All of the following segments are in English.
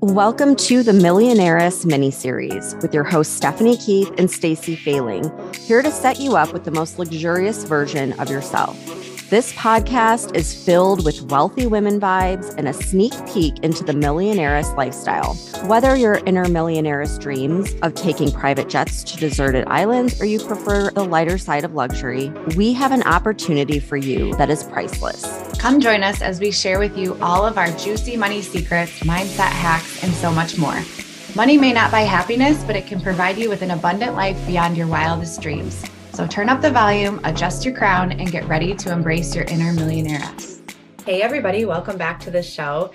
Welcome to the Millionaires mini-series with your hosts Stephanie Keith and Stacey Failing, here to set you up with the most luxurious version of yourself. This podcast is filled with wealthy women vibes and a sneak peek into the millionaire's lifestyle. Whether your inner millionaire's dreams of taking private jets to deserted islands or you prefer the lighter side of luxury, we have an opportunity for you that is priceless. Come join us as we share with you all of our juicy money secrets, mindset hacks, and so much more. Money may not buy happiness, but it can provide you with an abundant life beyond your wildest dreams. So turn up the volume, adjust your crown, and get ready to embrace your inner millionaire-ess. Hey everybody, welcome back to the show.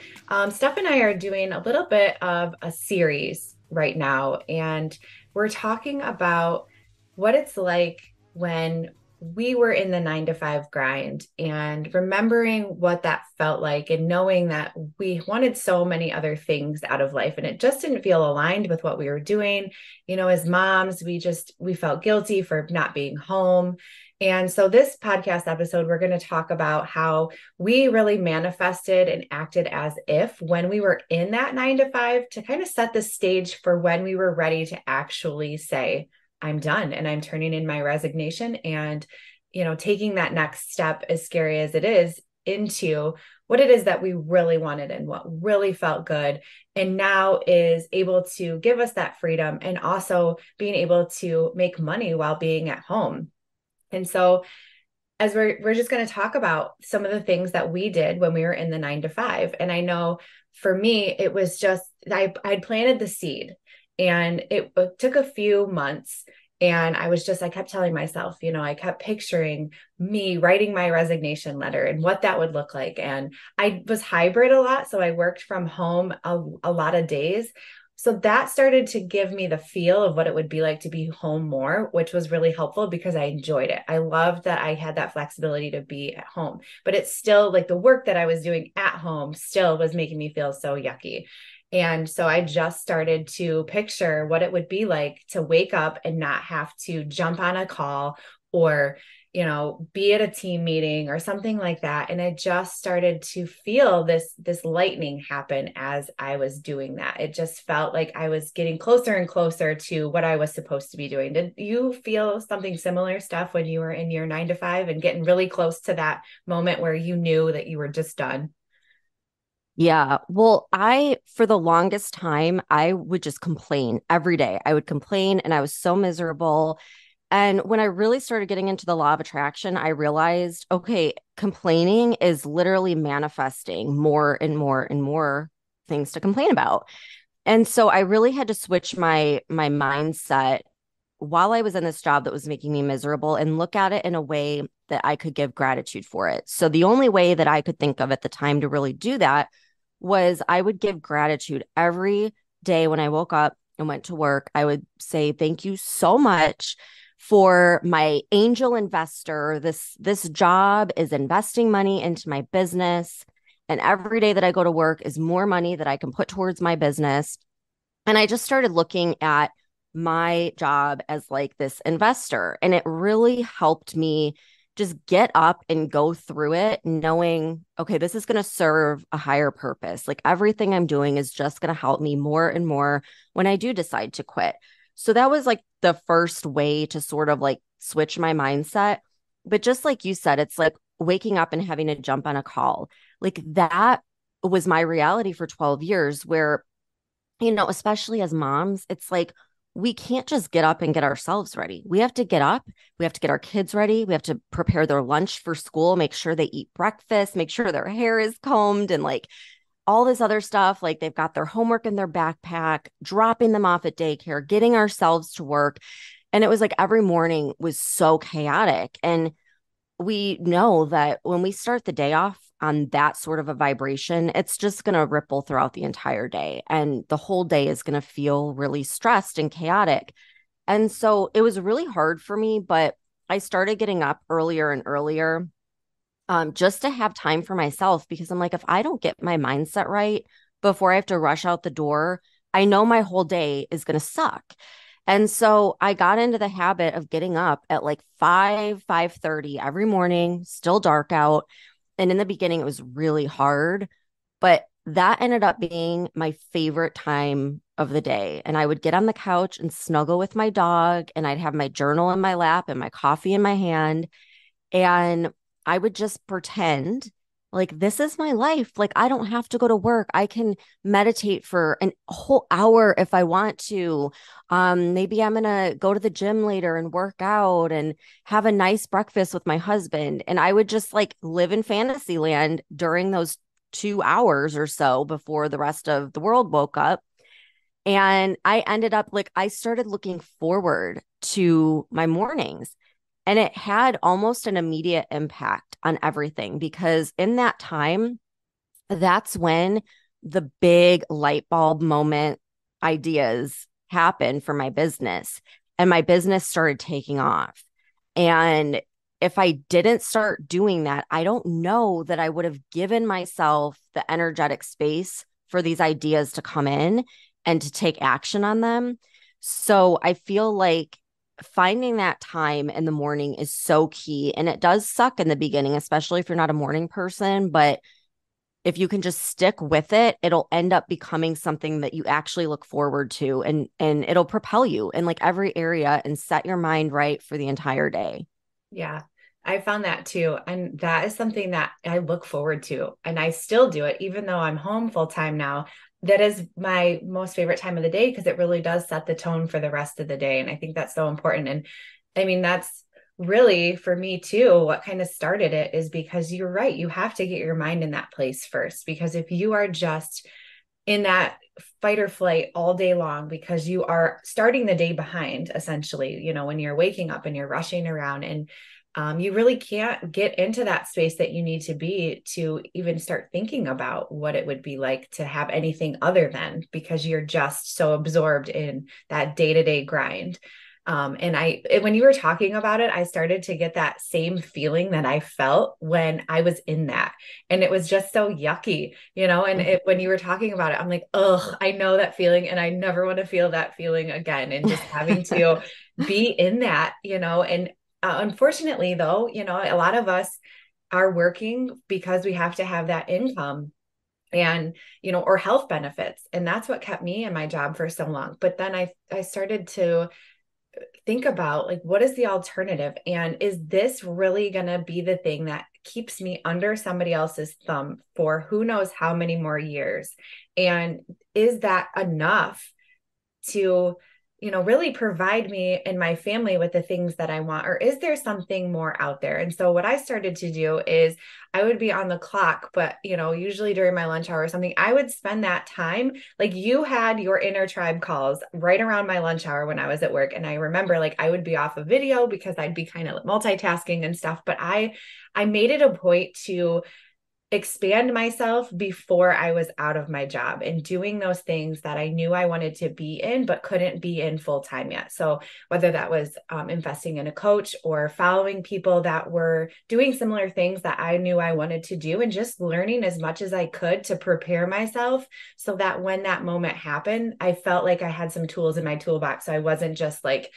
Steph and I are doing a little bit of a series right now, and we're talking about what it's like when we were in the 9-to-5 grind and remembering what that felt like and knowing that we wanted so many other things out of life and it just didn't feel aligned with what we were doing. You know, as moms, we felt guilty for not being home. And so this podcast episode, we're going to talk about how we really manifested and acted as if when we were in that 9-to-5 to kind of set the stage for when we were ready to actually say, I'm done and I'm turning in my resignation and, you know, taking that next step, as scary as it is, into what it is that we really wanted and what really felt good. And now is able to give us that freedom and also being able to make money while being at home. And so as we're just going to talk about some of the things that we did when we were in the 9-to-5. And I know for me, it was just, I'd planted the seed. And it took a few months and I kept telling myself, you know, I kept picturing me writing my resignation letter and what that would look like. And I was hybrid a lot. So I worked from home a lot of days. So that started to give me the feel of what it would be like to be home more, which was really helpful because I enjoyed it. I loved that I had that flexibility to be at home, but it's still like the work that I was doing at home still was making me feel so yucky. And so I just started to picture what it would be like to wake up and not have to jump on a call or, you know, be at a team meeting or something like that. And I just started to feel this lightning happen as I was doing that. It just felt like I was getting closer and closer to what I was supposed to be doing. Did you feel something similar, Steph, when you were in your 9-to-5 and getting really close to that moment where you knew that you were just done? Yeah. Well, for the longest time, I would just complain every day. I would complain and I was so miserable. And when I really started getting into the law of attraction, I realized, okay, complaining is literally manifesting more and more and more things to complain about. And so I really had to switch my mindset while I was in this job that was making me miserable and look at it in a way that I could give gratitude for it. So the only way that I could think of at the time to really do that was I would give gratitude every day when I woke up and went to work. I would say, thank you so much for my angel investor. This job is investing money into my business. And every day that I go to work is more money that I can put towards my business. And I just started looking at my job as like this investor. And it really helped me just get up and go through it knowing, okay, this is going to serve a higher purpose. Like everything I'm doing is just going to help me more and more when I do decide to quit. So that was like the first way to sort of like switch my mindset. But just like you said, it's like waking up and having to jump on a call. Like that was my reality for 12 years where, you know, especially as moms, it's like, we can't just get up and get ourselves ready. We have to get up. We have to get our kids ready. We have to prepare their lunch for school, make sure they eat breakfast, make sure their hair is combed and like all this other stuff. Like they've got their homework in their backpack, dropping them off at daycare, getting ourselves to work. And it was like every morning was so chaotic. And we know that when we start the day off on that sort of a vibration, it's just going to ripple throughout the entire day. And the whole day is going to feel really stressed and chaotic. And so it was really hard for me, but I started getting up earlier and earlier just to have time for myself, because I'm like, if I don't get my mindset right before I have to rush out the door, I know my whole day is going to suck. And so I got into the habit of getting up at like 5:30 every morning, still dark out. And in the beginning, it was really hard. But that ended up being my favorite time of the day. And I would get on the couch and snuggle with my dog, and I'd have my journal in my lap and my coffee in my hand. And I would just pretend like this is my life. Like I don't have to go to work. I can meditate for a whole hour if I want to. Maybe I'm gonna go to the gym later and work out and have a nice breakfast with my husband. And I would just like live in fantasy land during those 2 hours or so before the rest of the world woke up. And I ended up like, I started looking forward to my mornings. And it had almost an immediate impact on everything because in that time, that's when the big light bulb moment ideas happened for my business. And my business started taking off. And if I didn't start doing that, I don't know that I would have given myself the energetic space for these ideas to come in and to take action on them. So I feel like finding that time in the morning is so key. And it does suck in the beginning, especially if you're not a morning person. But if you can just stick with it, it'll end up becoming something that you actually look forward to, and it'll propel you in like every area and set your mind right for the entire day. Yeah, I found that too. And that is something that I look forward to. And I still do it, even though I'm home full time now. That is my most favorite time of the day because it really does set the tone for the rest of the day. And I think that's so important. And I mean, that's really for me too. What kind of started it is because you're right. You have to get your mind in that place first. Because if you are just in that fight or flight all day long because you are starting the day behind, essentially, when you're waking up and you're rushing around and you really can't get into that space that you need to be to even start thinking about what it would be like to have anything other than because you're just so absorbed in that day-to-day grind. When you were talking about it, I started to get that same feeling that I felt when I was in that. And it was just so yucky, when you were talking about it, I'm like, oh, I know that feeling and I never want to feel that feeling again. And just having to be in that, and unfortunately though, a lot of us are working because we have to have that income and or health benefits, and that's what kept me in my job for so long. But then I started to think about like what is the alternative, and is this really going to be the thing that keeps me under somebody else's thumb for who knows how many more years, and is that enough to really provide me and my family with the things that I want? Or is there something more out there? And so what I started to do is I would be on the clock, but usually during my lunch hour or something, I would spend that time. Like you had your inner tribe calls right around my lunch hour when I was at work. And I remember like I would be off a video because I'd be kind of multitasking and stuff. But I made it a point to expand myself before I was out of my job and doing those things that I knew I wanted to be in, but couldn't be in full time yet. So whether that was investing in a coach or following people that were doing similar things that I knew I wanted to do, and just learning as much as I could to prepare myself so that when that moment happened, I felt like I had some tools in my toolbox. So I wasn't just like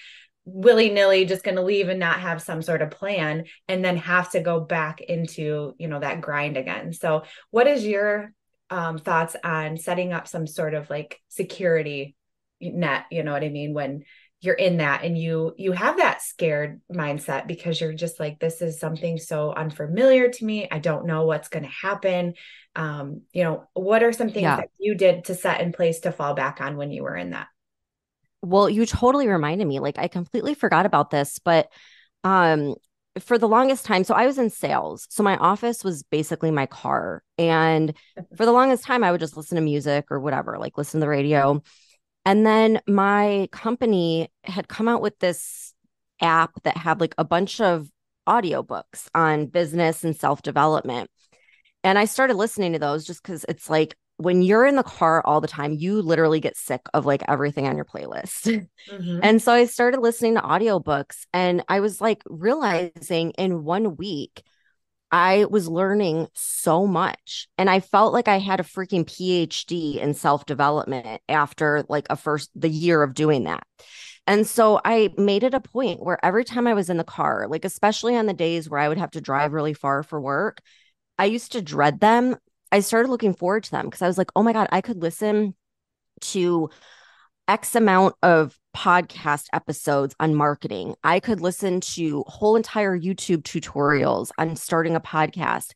willy-nilly just going to leave and not have some sort of plan and then have to go back into that grind again. So what is your thoughts on setting up some sort of like security net, you know what I mean, when you're in that and you have that scared mindset because you're just like, this is something so unfamiliar to me, I don't know what's going to happen. What are some things Yeah. that you did to set in place to fall back on when you were in that? Well, you totally reminded me. Like I completely forgot about this, but um for the longest time, so I was in sales. So my office was basically my car. And for the longest time, I would just listen to music or whatever, like listen to the radio. And then my company had come out with this app that had like a bunch of audiobooks on business and self-development. And I started listening to those just because it's like when you're in the car all the time, you literally get sick of like everything on your playlist. Mm-hmm. And so I started listening to audiobooks, and I was like realizing in 1 week, I was learning so much. And I felt like I had a freaking PhD in self development after like the year of doing that. And so I made it a point where every time I was in the car, like especially on the days where I would have to drive really far for work, I used to dread them. I started looking forward to them because I was like, oh my God, I could listen to X amount of podcast episodes on marketing. I could listen to whole entire YouTube tutorials on starting a podcast.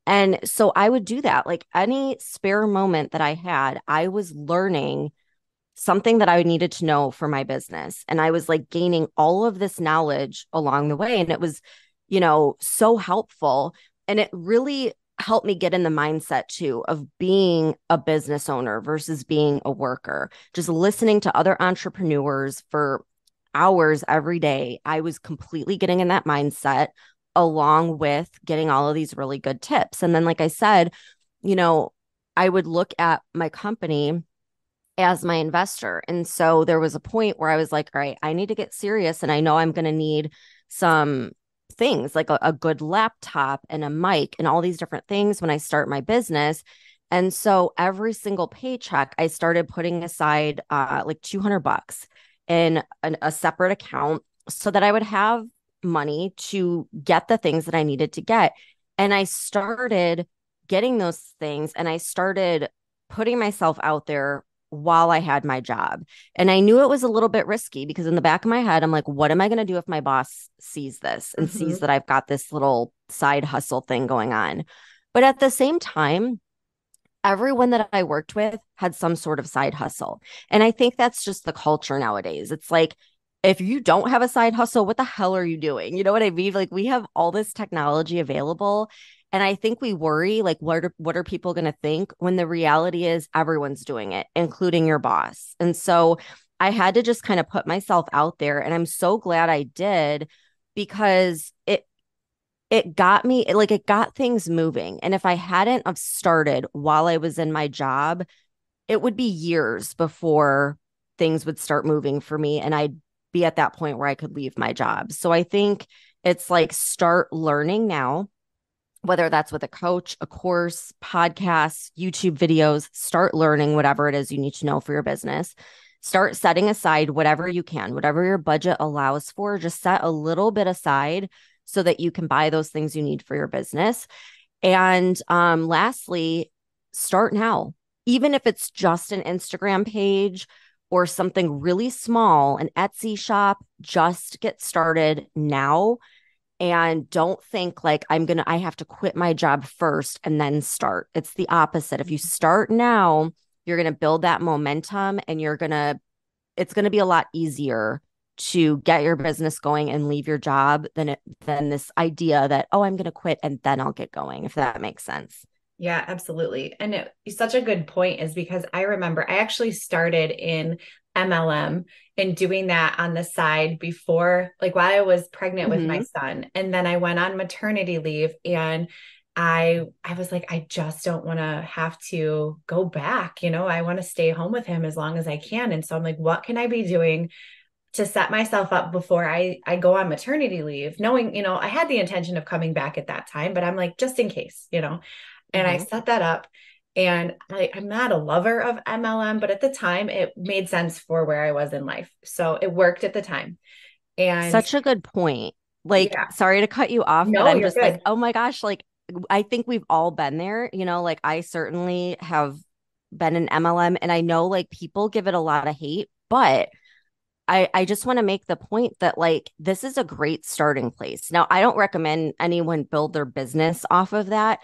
And so I would do that. Like any spare moment that I had, I was learning something that I needed to know for my business. And I was like gaining all of this knowledge along the way. And it was, so helpful. And it really helped me get in the mindset too of being a business owner versus being a worker. Just listening to other entrepreneurs for hours every day, I was completely getting in that mindset along with getting all of these really good tips. And then, like I said, you know, I would look at my company as my investor. And so there was a point where I was like, all right, I need to get serious. And I know I'm going to need some things like a good laptop and a mic and all these different things when I start my business. And so every single paycheck, I started putting aside like $200 in a separate account so that I would have money to get the things that I needed to get. And I started getting those things and I started putting myself out there while I had my job. And I knew it was a little bit risky because in the back of my head, I'm like, what am I going to do if my boss sees this and sees Mhm. that I've got this little side hustle thing going on? But at the same time, everyone that I worked with had some sort of side hustle. And I think that's just the culture nowadays. It's like, if you don't have a side hustle, what the hell are you doing? You know what I mean? Like we have all this technology available. And I think we worry, like, what are people going to think when the reality is everyone's doing it, including your boss. And so I had to just kind of put myself out there. And I'm so glad I did because it got me like it got things moving. And if I hadn't have started while I was in my job, it would be years before things would start moving for me and I'd be at that point where I could leave my job. So I think it's like start learning now, whether that's with a coach, a course, podcasts, YouTube videos, start learning whatever it is you need to know for your business. Start setting aside whatever you can, whatever your budget allows for, just set a little bit aside so that you can buy those things you need for your business. And lastly, start now. Even if it's just an Instagram page or something really small, an Etsy shop, just get started now and don't think like I have to quit my job first and then start. It's the opposite. If you start now, you're going to build that momentum and it's going to be a lot easier to get your business going and leave your job than this idea that, oh, I'm going to quit and then I'll get going, if that makes sense. Yeah, absolutely. And it's such a good point is because I remember I actually started in MLM and doing that on the side before, like while I was pregnant with my Hmm. son. And then I went on maternity leave and I was like, I just don't want to have to go back. I want to stay home with him as long as I can. And so I'm like, what can I be doing to set myself up before I go on maternity leave, knowing, I had the intention of coming back at that time, but I'm like, just in case. And I Hmm. set that up. And I'm not a lover of MLM, but at the time it made sense for where I was in life. So it worked at the time. And Such a good point. Like, yeah, sorry to cut you off, but no, I'm you're just like, good. oh my gosh, like I think we've all been there, like I certainly have been in MLM and I know like people give it a lot of hate, but I just want to make the point that like this is a great starting place. Now, I don't recommend anyone build their business off of that,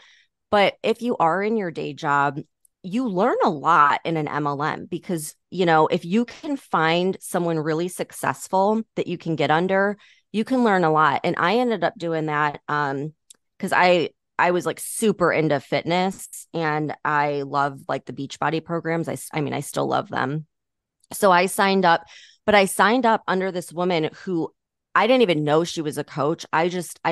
but if you are in your day job, you learn a lot in an MLM because, if you can find someone really successful that you can get under, you can learn a lot. And I ended up doing that because I was like super into fitness and I love like the Beachbody programs. I mean, I still love them. So I signed up, but I signed up under this woman who I didn't even know she was a coach. I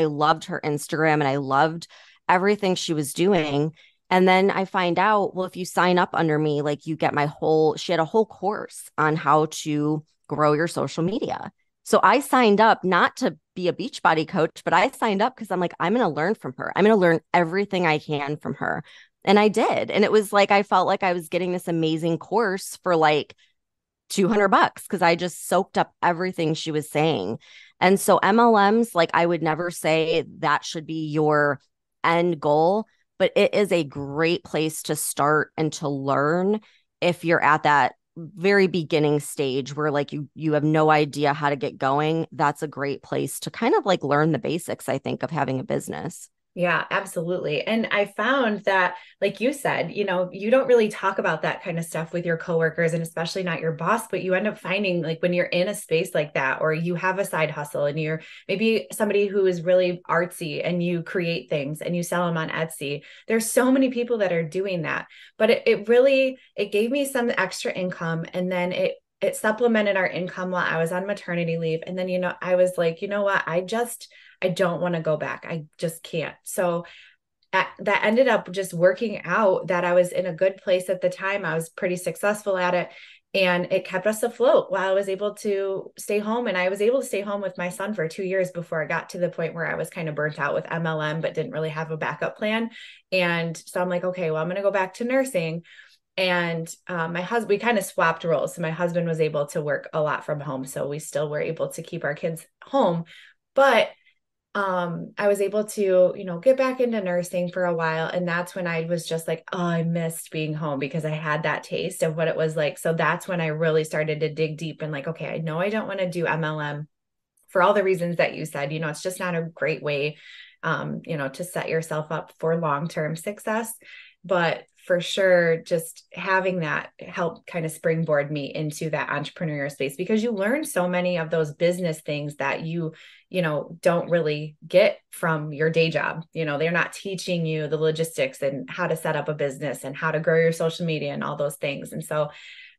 loved her Instagram and I loved everything she was doing. And then I find out, well, if you sign up under me, like you get she had a whole course on how to grow your social media. So I signed up not to be a Beachbody coach, but I signed up because I'm like, I'm going to learn from her. I'm going to learn everything I can from her. And I did. And it was like, I felt like I was getting this amazing course for like $200 because I just soaked up everything she was saying. And so MLMs, like I would never say that should be your end goal, but it is a great place to start and to learn if you're at that very beginning stage where like you have no idea how to get going. That's a great place to kind of like learn the basics, I think, of having a business. Yeah, absolutely. And I found that, like you said, you don't really talk about that kind of stuff with your coworkers and especially not your boss, but you end up finding like when you're in a space like that, or you have a side hustle and you're maybe somebody who is really artsy and you create things and you sell them on Etsy. There's so many people that are doing that, but it really, it gave me some extra income. And then it supplemented our income while I was on maternity leave. And then, I was like, you know what? I don't want to go back. I just can't. So that ended up just working out, that I was in a good place at the time. I was pretty successful at it. And it kept us afloat while I was able to stay home. And I was able to stay home with my son for 2 years before I got to the point where I was kind of burnt out with MLM, but didn't really have a backup plan. And so I'm like, okay, well, I'm going to go back to nursing. And my husband, we kind of swapped roles. So my husband was able to work a lot from home. So we still were able to keep our kids home. But I was able to, get back into nursing for a while. And that's when I was just like, oh, I missed being home because I had that taste of what it was like. So that's when I really started to dig deep and like, okay, I know I don't want to do MLM for all the reasons that you said. It's just not a great way, to set yourself up for long-term success. But for sure, just having that help kind of springboard me into that entrepreneurial space, because you learn so many of those business things that don't really get from your day job. They're not teaching you the logistics and how to set up a business and how to grow your social media and all those things. And so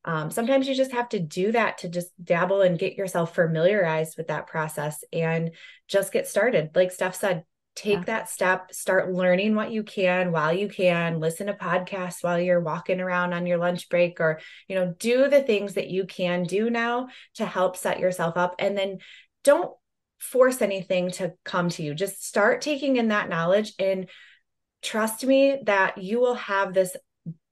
sometimes you just have to do that to just dabble and get yourself familiarized with that process and just get started. Like Steph said, take that step, start learning what you can while you can, listen to podcasts while you're walking around on your lunch break, or, do the things that you can do now to help set yourself up. And then don't force anything to come to you. Just start taking in that knowledge, and trust me that you will have this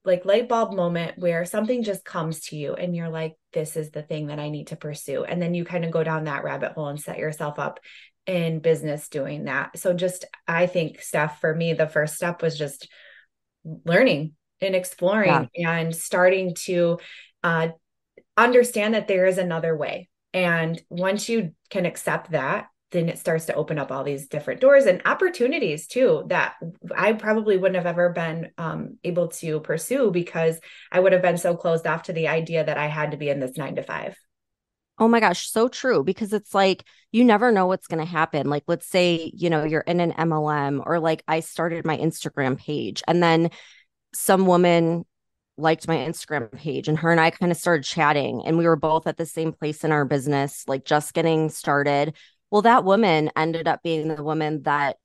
like light bulb moment where something just comes to you and you're like, this is the thing that I need to pursue. And then you kind of go down that rabbit hole and set yourself up in business doing that. So just, I think, Steph, for me, the first step was just learning and Yeah. exploring and starting to understand that there is another way. And once you can accept that, then it starts to open up all these different doors and opportunities too, that I probably wouldn't have ever been able to pursue, because I would have been so closed off to the idea that I had to be in this 9 to 5. Oh my gosh, so true. Because it's like you never know what's going to happen. Like, let's say, you're in an MLM, or like I started my Instagram page and then some woman liked my Instagram page and her and I kind of started chatting and we were both at the same place in our business, like just getting started. Well, that woman ended up being the woman that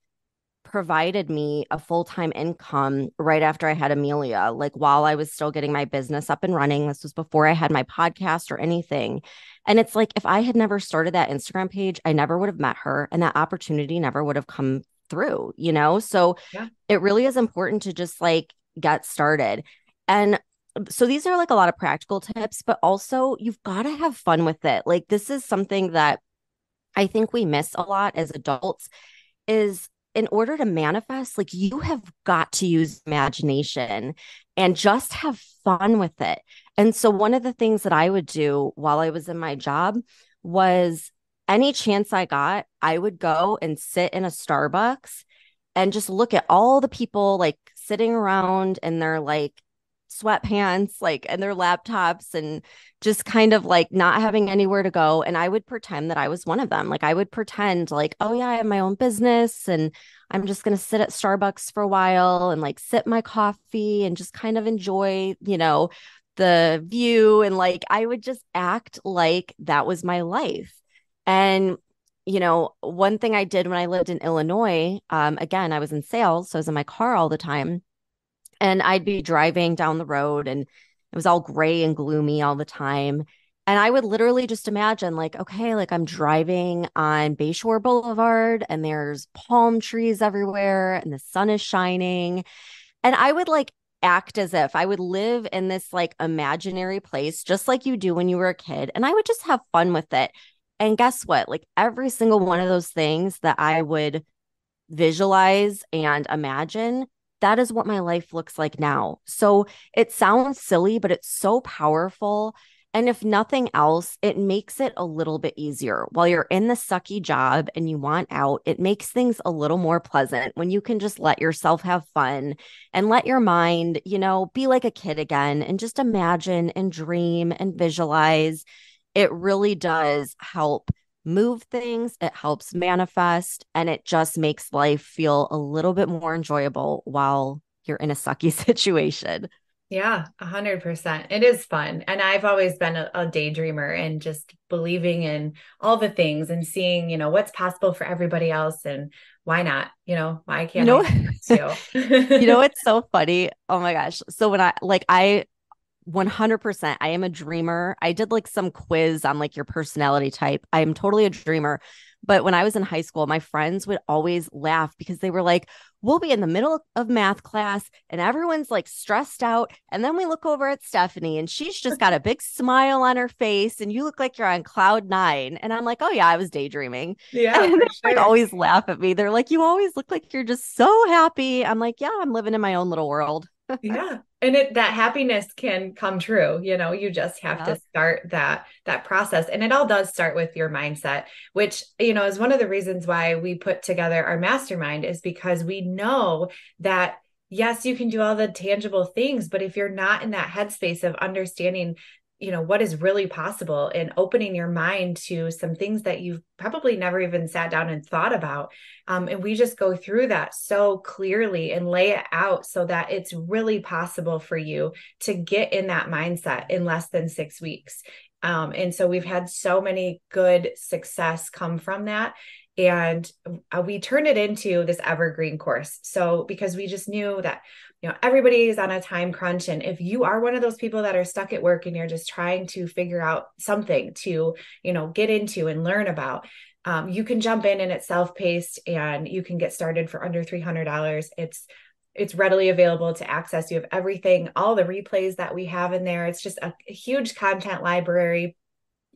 provided me a full-time income right after I had Amelia, like while I was still getting my business up and running. This was before I had my podcast or anything. And it's like, if I had never started that Instagram page, I never would have met her and that opportunity never would have come through. So Yeah. it really is important to just like get started. And so these are like a lot of practical tips, but also you've got to have fun with it. Like this is something that I think we miss a lot as adults is in order to manifest, like you have got to use imagination and just have fun with it. And so one of the things that I would do while I was in my job was any chance I got, I would go and sit in a Starbucks and just look at all the people like sitting around in their like sweatpants, like and their laptops and just kind of like not having anywhere to go. And I would pretend that I was one of them. Like I would pretend like, oh yeah, I have my own business and I'm just going to sit at Starbucks for a while and like sip my coffee and just kind of enjoy, the view. And like I would just act like that was my life. And one thing I did when I lived in Illinois, again, I was in sales, so I was in my car all the time. And I'd be driving down the road and it was all gray and gloomy all the time. And I would literally just imagine, like, okay, like I'm driving on Bayshore Boulevard and there's palm trees everywhere and the sun is shining. And I would like act as if I would live in this like imaginary place, just like you do when you were a kid. And I would just have fun with it. And guess what? Like every single one of those things that I would visualize and imagine that is what my life looks like now. So it sounds silly, but it's so powerful. And if nothing else, it makes it a little bit easier. While you're in the sucky job and you want out, it makes things a little more pleasant when you can just let yourself have fun and let your mind, be like a kid again and just imagine and dream and visualize. It really does help move things, it helps manifest, and it just makes life feel a little bit more enjoyable while you're in a sucky situation. Yeah, 100%. It is fun. And I've always been a daydreamer and just believing in all the things and seeing, what's possible for everybody else and why not? Why You can't I know, do that too? it's so funny. Oh my gosh. So when I 100%. I am a dreamer. I did like some quiz on like your personality type. I am totally a dreamer. But when I was in high school, my friends would always laugh because they were like, we'll be in the middle of math class and everyone's like stressed out. And then we look over at Stephanie and she's just got a big smile on her face and you look like you're on cloud nine. And I'm like, oh yeah, I was daydreaming. And Yeah, they for like sure. always laugh at me. They're like, you always look like you're just so happy. I'm like, yeah, I'm living in my own little world. Yeah. And that happiness can come true. You just have to Yep. start that process. And it all does start with your mindset, which, is one of the reasons why we put together our mastermind is because we know that yes, you can do all the tangible things, but if you're not in that headspace of understanding what is really possible and opening your mind to some things that you've probably never even sat down and thought about. And we just go through that so clearly and lay it out so that it's really possible for you to get in that mindset in less than 6 weeks. And so we've had so many good success come from that. And we turned it into this evergreen course. So because we just knew that everybody is on a time crunch. And if you are one of those people that are stuck at work and you're just trying to figure out something to, get into and learn about, you can jump in and it's self-paced and you can get started for under $300. It's readily available to access. You have everything, all the replays that we have in there. It's just a huge content library.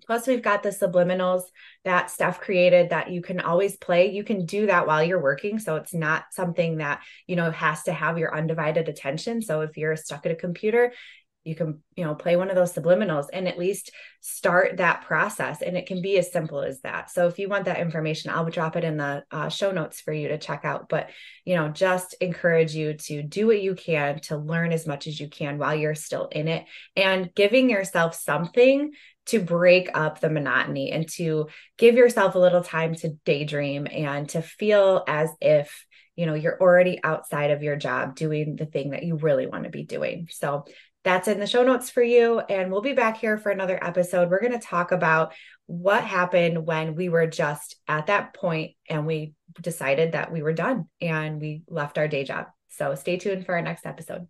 Plus, we've got the subliminals that Steph created that you can always play. You can do that while you're working. So it's not something that, has to have your undivided attention. So if you're stuck at a computer, you can, play one of those subliminals and at least start that process. And it can be as simple as that. So if you want that information, I'll drop it in the show notes for you to check out. But, just encourage you to do what you can to learn as much as you can while you're still in it and giving yourself something to break up the monotony and to give yourself a little time to daydream and to feel as if, you're already outside of your job doing the thing that you really want to be doing. So that's in the show notes for you. And we'll be back here for another episode. We're going to talk about what happened when we were just at that point and we decided that we were done and we left our day job. So stay tuned for our next episode.